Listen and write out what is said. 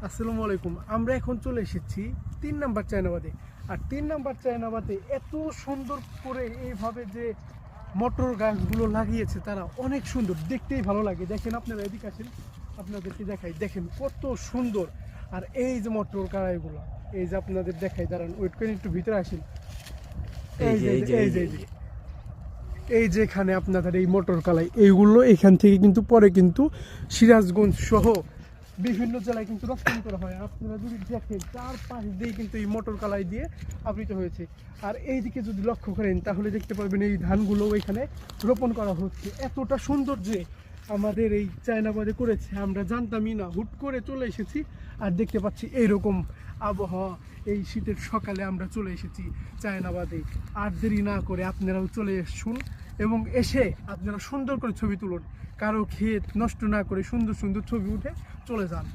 আসসালামু আলাইকুম। আমরা এখন চলে এসেছি ৩ নাম্বার চায়নাবাদে। আর ৩ নাম্বার চায়নাবাদে এত সুন্দর করে এইভাবে যে মটর গাছগুলো লাগিয়েছে তারা, অনেক সুন্দর, দেখতেই ভালো লাগে। দেখেন, আপনারা এদিকে আসেন, আপনাদেরকে দেখাই, দেখেন কত সুন্দর। আর এই যে মটর কাড়াইগুলো, এই যে আপনাদের দেখাই, দাঁড়ান, ওয়েট করে একটু ভিতরে আসেন। এই যে এখানে আপনাদের এই মটর কালাই, এইগুলো এখান থেকে কিন্তু পরে কিন্তু সিরাজগঞ্জ সহ বিভিন্ন জেলায় কিন্তু রপ্তানি করা হয়। আপনারা যদি দেখেন, চারপাশ দিয়ে কিন্তু এই মটর কালাই দিয়ে আবৃত হয়েছে। আর এই দিকে যদি লক্ষ্য করেন তাহলে দেখতে পারবেন এই ধানগুলো এখানে রোপণ করা হচ্ছে। এতটা সুন্দর যে আমাদের এই চায়নাবাদে করেছে, আমরা জানতামই না। হুট করে চলে এসেছি আর দেখতে পাচ্ছি এইরকম আবহাওয়া। এই শীতের সকালে আমরা চলে এসেছি চায়নাবাদে। আর দেরি না করে আপনারাও চলে আসুন এবং এসে আপনারা সুন্দর করে ছবি তুলুন। কারো ক্ষেত নষ্ট না করে সুন্দর সুন্দর ছবি উঠে চলে যান।